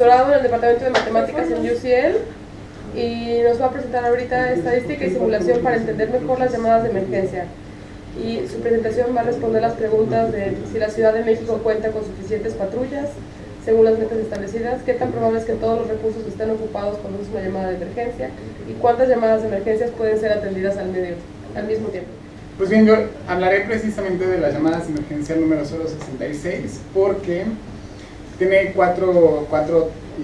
doctorado en el Departamento de Matemáticas en UCL y nos va a presentar ahorita estadística y simulación para entender mejor las llamadas de emergencia. Y su presentación va a responder las preguntas de si la Ciudad de México cuenta con suficientes patrullas según las metas establecidas, qué tan probable es que todos los recursos estén ocupados cuando es una llamada de emergencia y cuántas llamadas de emergencias pueden ser atendidas al mismo tiempo. Pues bien, yo hablaré precisamente de las llamadas de emergencia número 066 porque tiene cuatro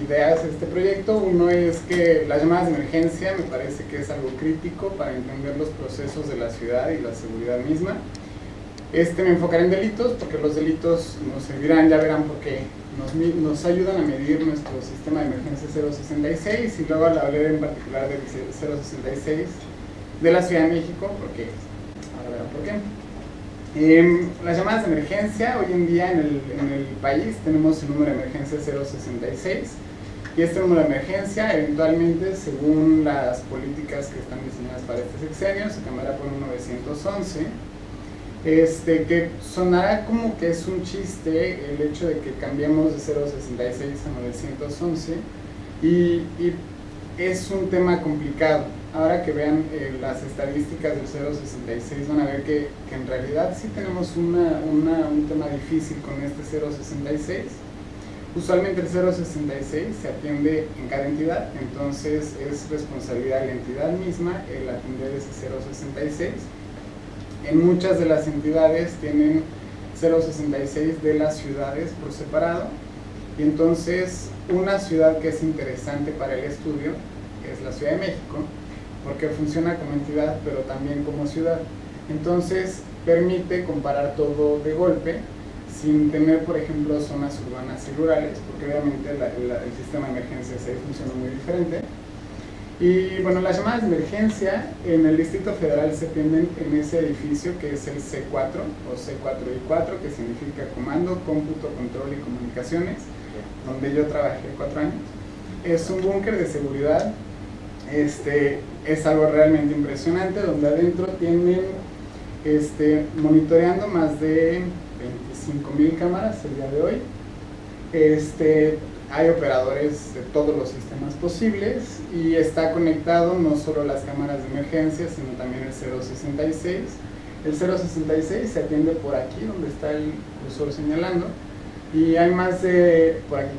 ideas este proyecto. Uno es que las llamadas de emergencia me parece que es algo crítico para entender los procesos de la ciudad y la seguridad misma. Me enfocaré en delitos porque los delitos nos servirán, ya verán por qué, nos ayudan a medir nuestro sistema de emergencia 066 y luego hablaré en particular del 066 de la Ciudad de México porque ahora verán por qué. Las llamadas de emergencia, hoy en día en el país tenemos el número de emergencia 066 y este número de emergencia eventualmente, según las políticas que están diseñadas para este sexenio, se cambiará por un 911, que sonará como que es un chiste el hecho de que cambiemos de 066 a 911 y es un tema complicado. Ahora que vean las estadísticas del 066 van a ver que en realidad sí tenemos un tema difícil con este 066. Usualmente el 066 se atiende en cada entidad, entonces es responsabilidad de la entidad misma el atender ese 066. En muchas de las entidades tienen 066 de las ciudades por separado y entonces una ciudad que es interesante para el estudio es la Ciudad de México, porque funciona como entidad pero también como ciudad. Entonces permite comparar todo de golpe sin tener, por ejemplo, zonas urbanas y rurales, porque obviamente el sistema de emergencias ahí funciona muy diferente. Y bueno, las llamadas de emergencia en el Distrito Federal se atienden en ese edificio que es el C4 o C4I4, que significa Comando, Cómputo, Control y Comunicaciones, donde yo trabajé 4 años. Es un búnker de seguridad. Es algo realmente impresionante, donde adentro tienen monitoreando más de 25,000 cámaras el día de hoy. Hay operadores de todos los sistemas posibles y está conectado no solo las cámaras de emergencia, sino también el 066. El 066 se atiende por aquí, donde está el cursor señalando, y hay más de, por aquí,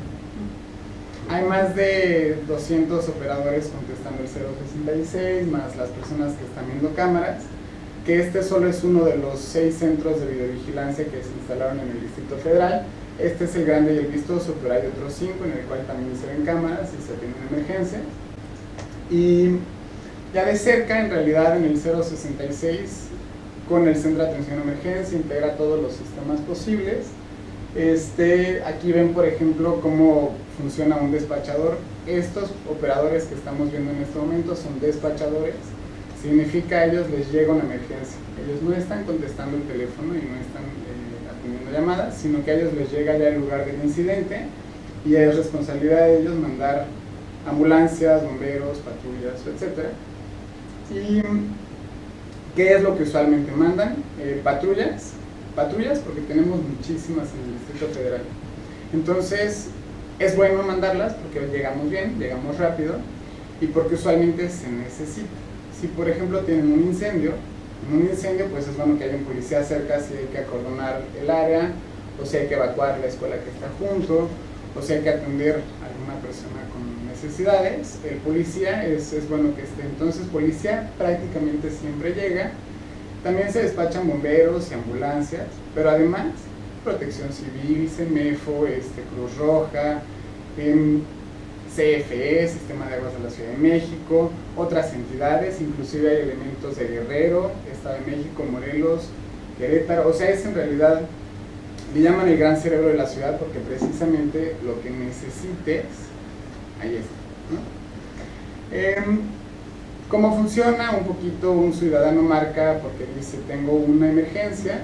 hay más de 200 operadores contestando el 066, más las personas que están viendo cámaras, que solo es uno de los 6 centros de videovigilancia que se instalaron en el Distrito Federal. Este es el grande y el vistoso, pero hay otros 5 en el cual también se ven cámaras y se atienden emergencias. Y ya de cerca, en realidad, en el 066, con el Centro de Atención a Emergencia, integra todos los sistemas posibles. Aquí ven, por ejemplo, cómo funciona un despachador. Estos operadores que estamos viendo en este momento son despachadores. Significa a ellos les llega una emergencia. Ellos no están contestando el teléfono y no están atendiendo llamadas, sino que a ellos les llega ya el lugar del incidente y es responsabilidad de ellos mandar ambulancias, bomberos, patrullas, etc. ¿Y qué es lo que usualmente mandan? Patrullas, porque tenemos muchísimas en el Distrito Federal. Entonces es bueno mandarlas porque llegamos bien, llegamos rápido y porque usualmente se necesita. Si por ejemplo tienen un incendio, pues es bueno que haya un policía cerca si hay que acordonar el área, o si hay que evacuar la escuela que está junto, o si hay que atender a alguna persona con necesidades. El policía es bueno que esté. Entonces policía prácticamente siempre llega. También se despachan bomberos y ambulancias, pero además Protección Civil, CEMEFO, Cruz Roja, CFE, Sistema de Aguas de la Ciudad de México, otras entidades, inclusive hay elementos de Guerrero, Estado de México, Morelos, Querétaro. O sea, es en realidad, le llaman el gran cerebro de la ciudad porque precisamente lo que necesites, ahí está, ¿no? ¿Cómo funciona? Un poquito un ciudadano marca porque dice tengo una emergencia.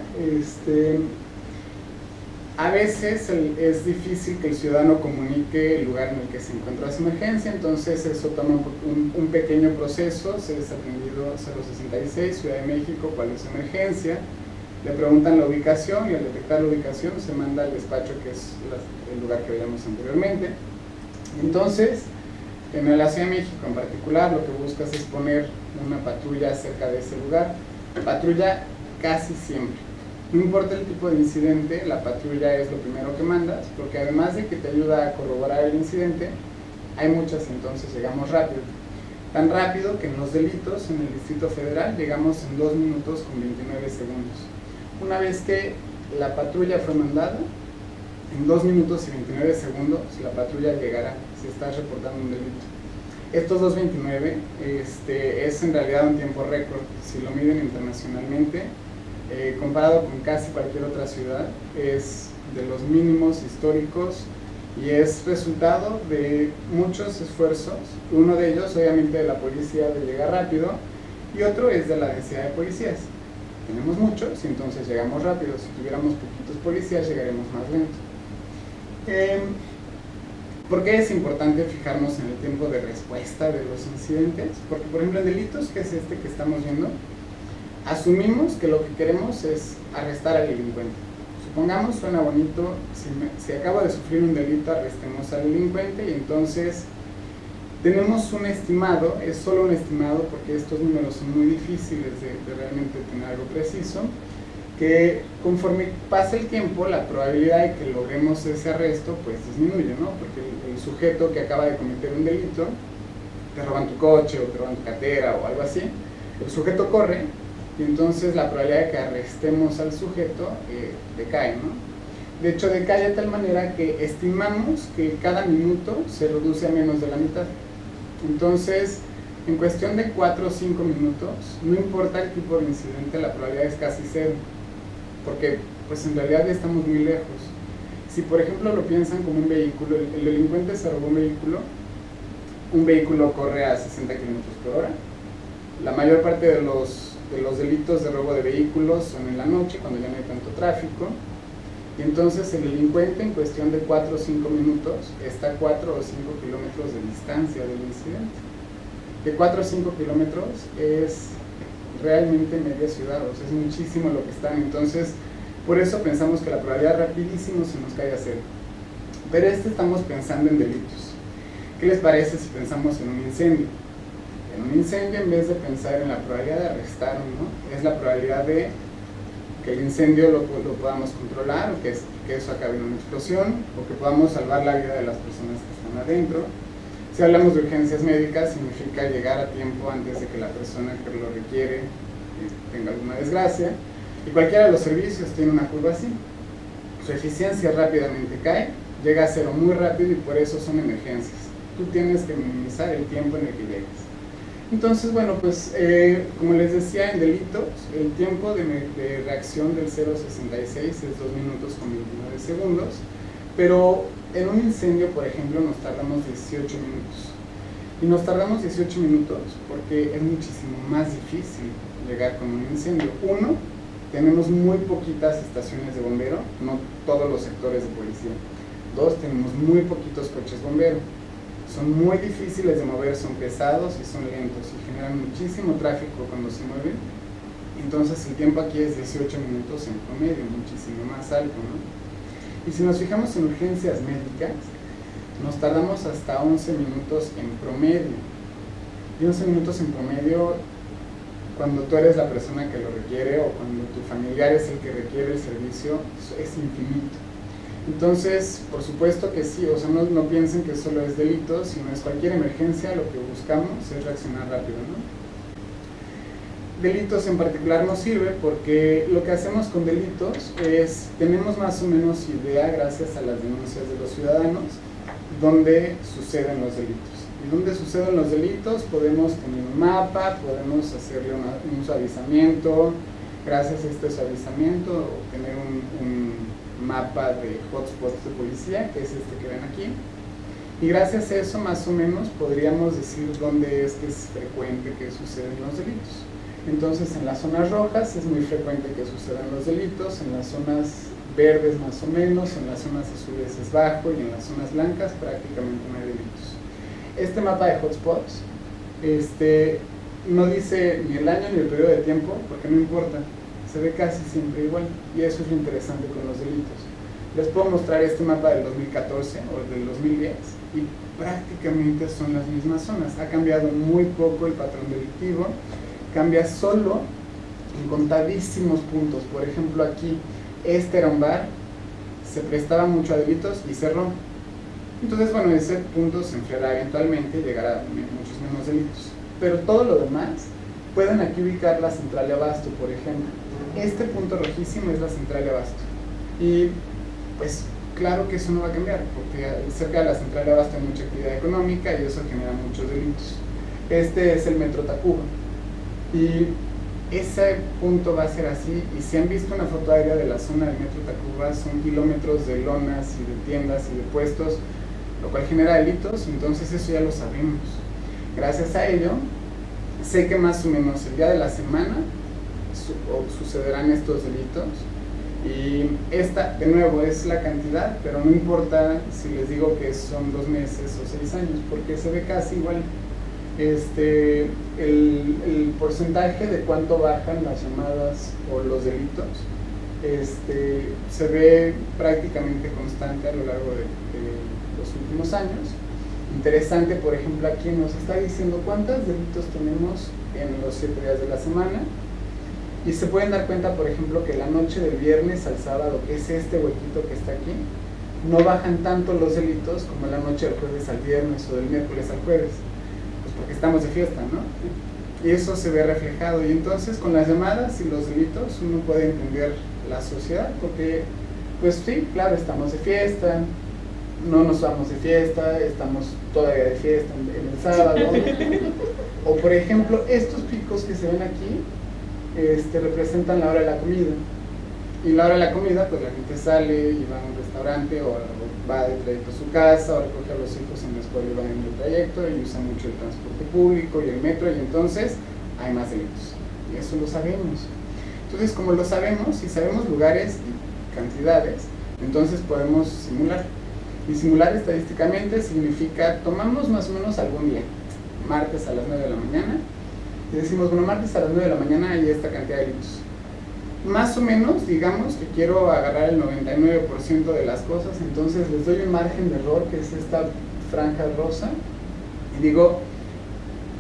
A veces es difícil que el ciudadano comunique el lugar en el que se encuentra su emergencia, entonces eso toma un pequeño proceso. Se es atendido 066, Ciudad de México, ¿cuál es su emergencia? Le preguntan la ubicación y al detectar la ubicación se manda al despacho, que es el lugar que veíamos anteriormente. Entonces, en la Ciudad de México en particular, lo que buscas es poner una patrulla cerca de ese lugar. Patrulla casi siempre. No importa el tipo de incidente, la patrulla es lo primero que mandas, porque además de que te ayuda a corroborar el incidente, hay muchas y entonces llegamos rápido. Tan rápido que en los delitos en el Distrito Federal llegamos en 2 minutos con 29 segundos. Una vez que la patrulla fue mandada, en 2 minutos y 29 segundos la patrulla llegará si estás reportando un delito. Estos 2.29 es en realidad un tiempo récord si lo miden internacionalmente. Comparado con casi cualquier otra ciudad, es de los mínimos históricos y es resultado de muchos esfuerzos. Uno de ellos, obviamente, de la policía de llegar rápido, y otro es de la densidad de policías. Tenemos muchos y entonces llegamos rápido. Si tuviéramos poquitos policías, llegaremos más lento. ¿Por qué es importante fijarnos en el tiempo de respuesta de los incidentes? Porque, por ejemplo, en delitos, que es este que estamos viendo, asumimos que lo que queremos es arrestar al delincuente. Supongamos, suena bonito, si acabo de sufrir un delito, arrestemos al delincuente, y entonces tenemos un estimado, es solo un estimado porque estos números son muy difíciles de realmente tener algo preciso, que conforme pasa el tiempo, la probabilidad de que logremos ese arresto pues disminuye, ¿no? Porque el sujeto que acaba de cometer un delito, te roban tu coche o te roban tu cartera o algo así, el sujeto corre, y entonces la probabilidad de que arrestemos al sujeto decae, ¿no? De hecho, decae de tal manera que estimamos que cada minuto se reduce a menos de la mitad. Entonces, en cuestión de 4 o 5 minutos, no importa el tipo de incidente, la probabilidad es casi cero, porque pues en realidad ya estamos muy lejos. Si por ejemplo lo piensan como un vehículo, el delincuente se robó un vehículo corre a 60 km/h. La mayor parte de los delitos de robo de vehículos son en la noche, cuando ya no hay tanto tráfico, y entonces el delincuente en cuestión de 4 o 5 minutos está a 4 o 5 kilómetros de distancia del incidente. De 4 o 5 kilómetros es realmente media ciudad, o sea, es muchísimo lo que están. Entonces, por eso pensamos que la probabilidad rapidísimo se nos cae a cero. Pero estamos pensando en delitos. ¿Qué les parece si pensamos en un incendio? En un incendio, en vez de pensar en la probabilidad de arrestar, ¿no?, es la probabilidad de que el incendio lo podamos controlar, o que eso acabe en una explosión, o que podamos salvar la vida de las personas que están adentro. Si hablamos de urgencias médicas, significa llegar a tiempo antes de que la persona que lo requiere tenga alguna desgracia, y cualquiera de los servicios tiene una curva así. Su eficiencia rápidamente cae, llega a cero muy rápido, y por eso son emergencias. Tú tienes que minimizar el tiempo en el que llegues. Entonces, bueno, pues como les decía, en delitos el tiempo de reacción del 0.66 es 2 minutos con 29 segundos, pero en un incendio, por ejemplo, nos tardamos 18 minutos. Y nos tardamos 18 minutos porque es muchísimo más difícil llegar con un incendio. Uno, tenemos muy poquitas estaciones de bombero, no todos los sectores de policía. Dos, tenemos muy poquitos coches bomberos. Son muy difíciles de mover, son pesados y son lentos y generan muchísimo tráfico cuando se mueven. Entonces el tiempo aquí es 18 minutos en promedio, muchísimo más alto, ¿no? Y si nos fijamos en urgencias médicas, nos tardamos hasta 11 minutos en promedio. Y 11 minutos en promedio cuando tú eres la persona que lo requiere o cuando tu familiar es el que requiere el servicio, es infinito. Entonces, por supuesto que sí, o sea, no piensen que solo es delito, sino es cualquier emergencia, lo que buscamos es reaccionar rápido, ¿no? Delitos en particular nos sirve porque lo que hacemos con delitos es, tenemos más o menos idea, gracias a las denuncias de los ciudadanos, dónde suceden los delitos. Y dónde suceden los delitos podemos tener un mapa, podemos hacerle un suavizamiento, gracias a este suavizamiento, obtener un mapa de hotspots de policía, que es este que ven aquí, y gracias a eso más o menos podríamos decir dónde es que es frecuente que suceden los delitos. Entonces en las zonas rojas es muy frecuente que sucedan los delitos, en las zonas verdes más o menos, en las zonas azules es bajo y en las zonas blancas prácticamente no hay delitos. Este mapa de hotspots no dice ni el año ni el periodo de tiempo, porque no importa, se ve casi siempre igual, y eso es lo interesante con los delitos. Les puedo mostrar este mapa del 2014 o del 2010 y prácticamente son las mismas zonas. Ha cambiado muy poco el patrón delictivo, cambia solo en contadísimos puntos. Por ejemplo, aquí este era un bar, se prestaba mucho a delitos y cerró. Entonces, bueno, ese punto se enfriará eventualmente y llegará a muchos menos delitos. Pero todo lo demás, pueden aquí ubicar la central de abasto, por ejemplo. Este punto rojísimo es la central de abasto. Y pues claro que eso no va a cambiar, porque cerca de la central de abasto hay mucha actividad económica y eso genera muchos delitos. Este es el Metro Tacuba. Y ese punto va a ser así, y si han visto una foto aérea de la zona del Metro Tacuba, son kilómetros de lonas y de tiendas y de puestos, lo cual genera delitos, entonces eso ya lo sabemos. Gracias a ello, sé que más o menos el día de la semana sucederán estos delitos, y esta, de nuevo, es la cantidad, pero no importa si les digo que son 2 meses o 6 años, porque se ve casi igual. El porcentaje de cuánto bajan las llamadas o los delitos se ve prácticamente constante a lo largo de los últimos años. Interesante, por ejemplo, aquí nos está diciendo cuántos delitos tenemos en los 7 días de la semana, y se pueden dar cuenta, por ejemplo, que la noche del viernes al sábado, que es este huequito que está aquí, no bajan tanto los delitos como la noche del jueves al viernes o del miércoles al jueves, pues porque estamos de fiesta, ¿no? Y eso se ve reflejado, y entonces con las llamadas y los delitos uno puede entender la sociedad, porque pues sí, claro, estamos de fiesta, no nos vamos de fiesta, estamos todavía de fiesta en el sábado, o por ejemplo estos picos que se ven aquí representan la hora de la comida, y la hora de la comida pues la gente sale y va a un restaurante o va de trayecto a su casa o recoge a los hijos en la escuela y van en el trayecto y usa mucho el transporte público y el metro, y entonces hay más delitos, y eso lo sabemos. Entonces, como lo sabemos y sabemos lugares y cantidades, entonces podemos simular. Y simular estadísticamente significa, tomamos más o menos algún día, martes a las 9 de la mañana, y decimos, bueno, martes a las 9 de la mañana hay esta cantidad de delitos. Más o menos, digamos que quiero agarrar el 99% de las cosas, entonces les doy un margen de error, que es esta franja rosa, y digo,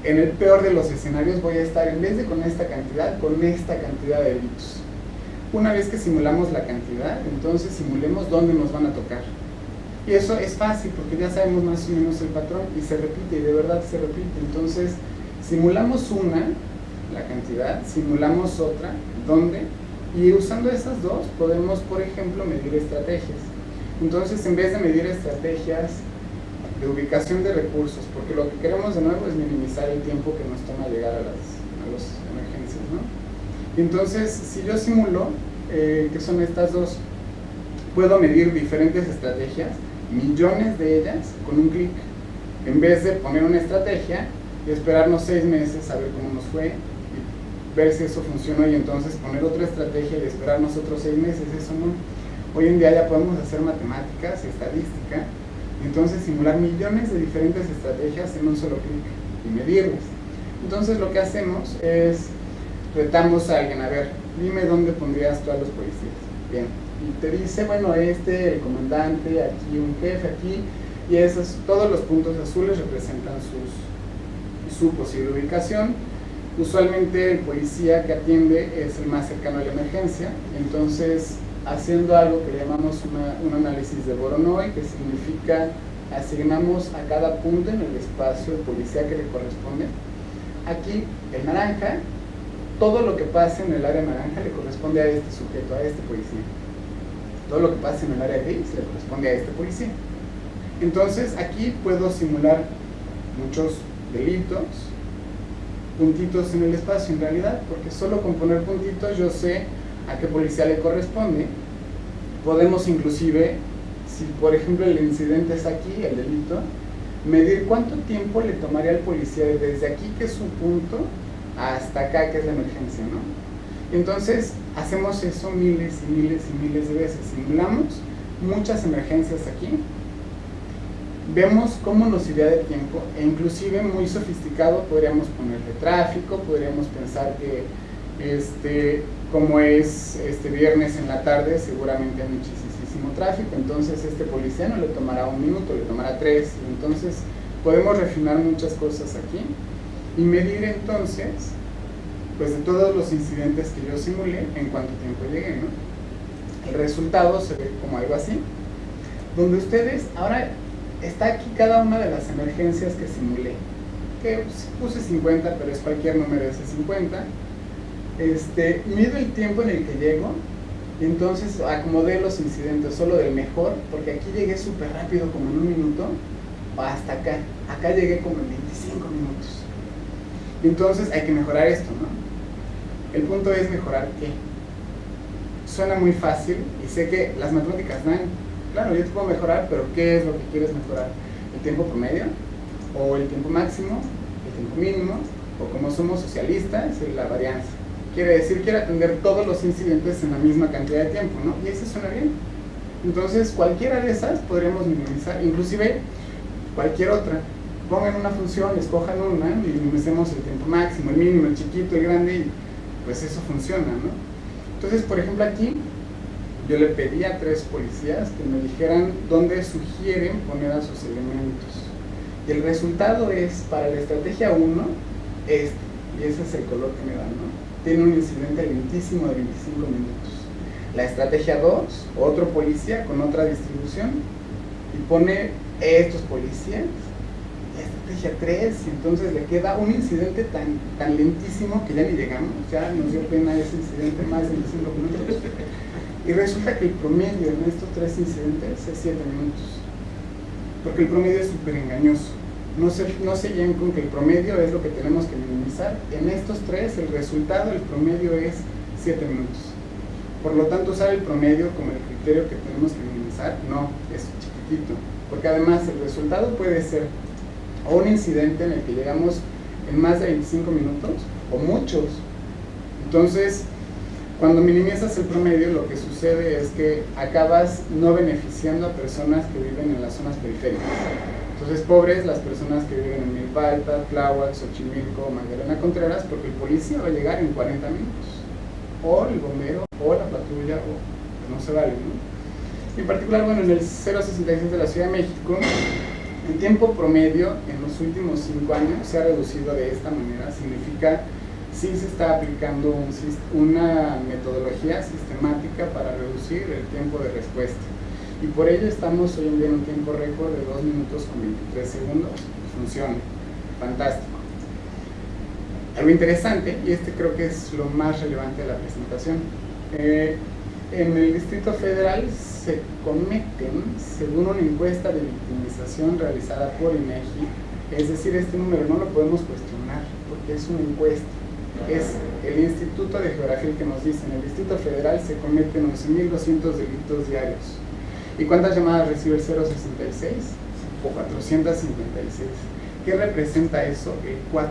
en el peor de los escenarios voy a estar, en vez de con esta cantidad, con esta cantidad de delitos. Una vez que simulamos la cantidad, entonces simulemos dónde nos van a tocar. Y eso es fácil, porque ya sabemos más o menos el patrón, y se repite, y de verdad se repite. Entonces, simulamos una, la cantidad, simulamos otra, ¿dónde? Y usando esas dos podemos, por ejemplo, medir estrategias. Entonces, en vez de medir estrategias de ubicación de recursos, porque lo que queremos de nuevo es minimizar el tiempo que nos toma llegar a las emergencias, ¿no? Entonces, si yo simulo, que son estas dos, puedo medir diferentes estrategias, millones de ellas, con un clic, en vez de poner una estrategia y esperarnos 6 meses a ver cómo nos fue, ver si eso funcionó y entonces poner otra estrategia y esperarnos otros 6 meses, eso no. Hoy en día ya podemos hacer matemáticas, estadística, y entonces simular millones de diferentes estrategias en un solo clic y medirlas. Entonces lo que hacemos es, retamos a alguien, a ver, dime dónde pondrías tú a los policías. Bien, y te dice, bueno, el comandante, aquí un jefe, aquí, y todos los puntos azules representan su posible ubicación. Usualmente el policía que atiende es el más cercano a la emergencia, entonces haciendo algo que llamamos un análisis de Voronoi, que significa asignamos a cada punto en el espacio el policía que le corresponde. Aquí el naranja, todo lo que pase en el área naranja le corresponde a este sujeto, a este policía. Todo lo que pase en el área gris le corresponde a este policía. Entonces aquí puedo simular muchos delitos, puntitos en el espacio en realidad, porque solo con poner puntitos yo sé a qué policía le corresponde. Podemos inclusive, si por ejemplo el incidente es aquí, el delito, medir cuánto tiempo le tomaría al policía desde aquí, que es su punto, hasta acá, que es la emergencia, ¿no? Entonces hacemos eso miles y miles y miles de veces, simulamos muchas emergencias aquí, vemos cómo nos iría de tiempo, e inclusive muy sofisticado podríamos ponerle tráfico, podríamos pensar que como es viernes en la tarde, seguramente hay muchísimo muchísimo tráfico, entonces este policía no le tomará 1 minuto, le tomará 3, y entonces podemos refinar muchas cosas aquí y medir entonces pues de todos los incidentes que yo simulé en cuánto tiempo llegué, ¿no? El resultado se ve como algo así, donde ustedes, ahora está aquí cada una de las emergencias que simulé, que puse 50, pero es cualquier número de ese 50. Mido el tiempo en el que llego y entonces acomodé los incidentes solo del mejor, porque aquí llegué súper rápido, como en 1 minuto, hasta acá llegué como en 25 minutos. Entonces hay que mejorar esto, ¿no? El punto es mejorar qué. Suena muy fácil y sé que las matemáticas dan, claro, yo te puedo mejorar, pero ¿qué es lo que quieres mejorar? ¿El tiempo promedio? ¿O el tiempo máximo? ¿El tiempo mínimo? O como somos socialistas, la varianza. Quiere decir, quiero atender todos los incidentes en la misma cantidad de tiempo, ¿no? Y eso suena bien. Entonces, cualquiera de esas podríamos minimizar, inclusive cualquier otra. Pongan una función, escojan una y minimicemos el tiempo máximo, el mínimo, el chiquito, el grande, y pues eso funciona, ¿no? Entonces, por ejemplo, aquí yo le pedí a 3 policías que me dijeran dónde sugieren poner a sus elementos. Y el resultado es, para la estrategia 1, y ese es el color que me dan, ¿no? Tiene un incidente lentísimo de 25 minutos. La estrategia 2, otro policía con otra distribución, y pone estos policías. La estrategia 3, y entonces le queda un incidente tan lentísimo que ya ni llegamos, ya nos dio pena ese incidente más de 25 minutos. Y resulta que el promedio en estos 3 incidentes es 7 minutos. Porque el promedio es súper engañoso. No se lleven con que el promedio es lo que tenemos que minimizar. En estos 3, el resultado, el promedio es 7 minutos. Por lo tanto, usar el promedio como el criterio que tenemos que minimizar, no, es chiquitito. Porque además el resultado puede ser o un incidente en el que llegamos en más de 25 minutos, o muchos. Entonces, cuando minimizas el promedio, lo que sucede es que acabas no beneficiando a personas que viven en las zonas periféricas. Entonces, pobres las personas que viven en Milpalta, Tláhuac, Xochimilco, Magdalena Contreras, porque el policía va a llegar en 40 minutos. O el bombero, o la patrulla, o no se vale, ¿no? En particular, bueno, en el 066 de la Ciudad de México, el tiempo promedio en los últimos 5 años se ha reducido de esta manera. Significa, sí se está aplicando una metodología sistemática para reducir el tiempo de respuesta. Y por ello estamos hoy en día en un tiempo récord de 2 minutos con 23 segundos. Funciona, fantástico. Algo interesante, y creo que es lo más relevante de la presentación, en el Distrito Federal se cometen, según una encuesta de victimización realizada por INEGI, es decir, este número no lo podemos cuestionar, porque es una encuesta. Es el Instituto de Geografía el que nos dice, en el Distrito Federal se cometen 11.200 delitos diarios. ¿Y cuántas llamadas recibe el 066? O 456. ¿Qué representa eso? El 4%.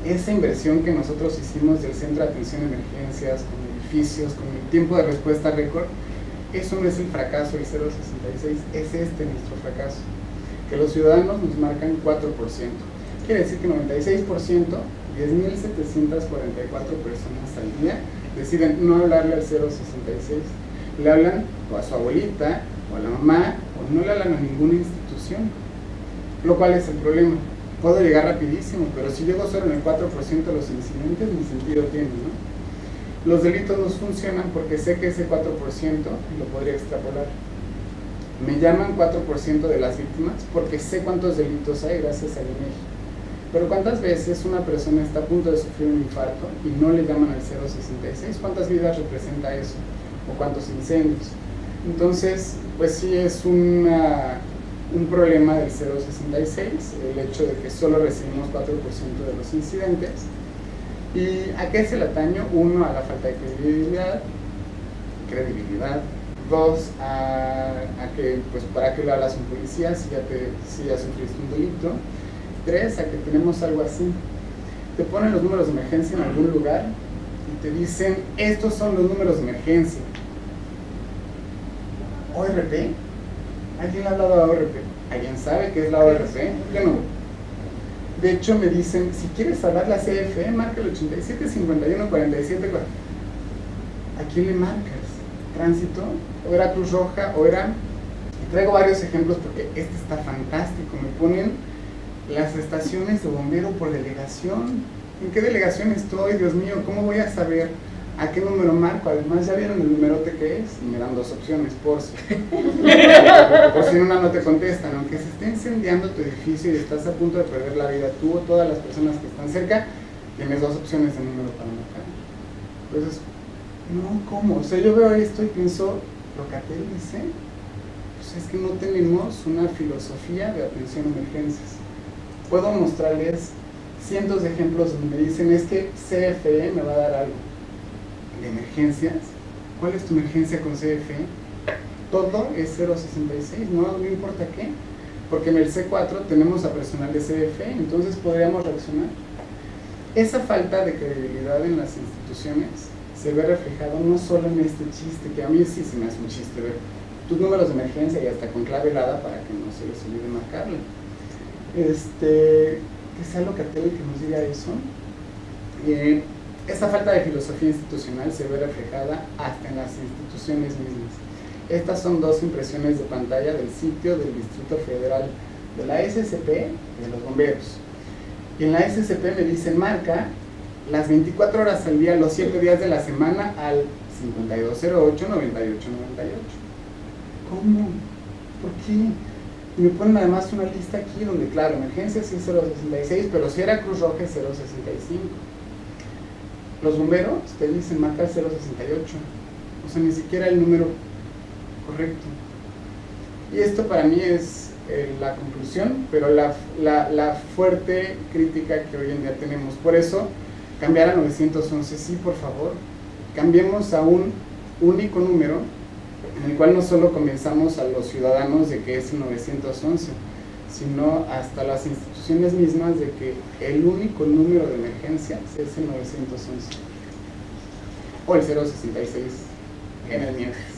Esa inversión que nosotros hicimos del Centro de Atención a Emergencias, con edificios, con el tiempo de respuesta récord, eso no es el fracaso del 066, es nuestro fracaso. Que los ciudadanos nos marcan 4%. Quiere decir que 96%, 10.744 personas al día, deciden no hablarle al 066. Le hablan o a su abuelita, o a la mamá, o no le hablan a ninguna institución. Lo cual es el problema. Puedo llegar rapidísimo, pero si llego solo en el 4% de los incidentes, ni sentido tiene, ¿no? Los delitos nos funcionan porque sé que ese 4% lo podría extrapolar. Me llaman 4% de las víctimas porque sé cuántos delitos hay gracias al INEGI. Pero ¿cuántas veces una persona está a punto de sufrir un infarto y no le llaman al 066? ¿Cuántas vidas representa eso? ¿O cuántos incendios? Entonces, pues sí es un problema del 066, el hecho de que solo recibimos 4% de los incidentes. ¿Y a qué es el ataño? 1, a la falta de credibilidad. 2, a que, pues, ¿para qué le hablas a un policía si ya sufriste un delito? 3, a que tenemos algo así. Te ponen los números de emergencia en algún lugar y te dicen, estos son los números de emergencia. ¿ORP? ¿Alguien le ha hablado a ORP? ¿Alguien sabe qué es la ORP? Yo no. De hecho, me dicen, si quieres hablar la CFE, marca el 87 51 47. ¿A quién le marcas? tránsito, o era Cruz Roja, o era... Y traigo varios ejemplos porque este está fantástico. Me ponen las estaciones de bombero por delegación. ¿En qué delegación estoy? Dios mío, ¿cómo voy a saber a qué número marco? Además, ¿ya vieron el numerote que es? Y me dan dos opciones, por si en una no te contestan. Aunque se esté incendiando tu edificio y estás a punto de perder la vida, tú o todas las personas que están cerca, tienes dos opciones de número para marcar. Entonces, no, ¿cómo? O sea, yo veo esto y pienso, Locatel dice, pues es que no tenemos una filosofía de atención a emergencias. Puedo mostrarles cientos de ejemplos donde me dicen, es que CFE me va a dar algo de emergencias. ¿Cuál es tu emergencia con CFE? Todo es 066, no importa qué, porque en el C4 tenemos a personal de CFE, entonces podríamos reaccionar. Esa falta de credibilidad en las instituciones se ve reflejado no solo en este chiste, que a mí sí se me hace un chiste ver tus números de emergencia y hasta con clave helada para que no se les olvide marcarle. Que sea Locatel que nos diga eso. Esta falta de filosofía institucional se ve reflejada hasta en las instituciones mismas. Estas son dos impresiones de pantalla del sitio del Distrito Federal de la SCP y de los bomberos. Y en la SCP me dicen, marca las 24 horas al día, los 7 días de la semana al 5208-9898. ¿Cómo? ¿Por qué? Y me ponen además una lista aquí donde, claro, emergencia sí es 066, pero si era Cruz Roja es 065. Los bomberos te dicen marca el 068, o sea, ni siquiera el número correcto. Y esto para mí es la conclusión, pero la fuerte crítica que hoy en día tenemos. Por eso, cambiar a 911, sí, por favor, cambiemos a un único número en el cual no solo convenzamos a los ciudadanos de que es el 911, sino hasta las instituciones mismas de que el único número de emergencias es el 911 o el 066 en el mientras.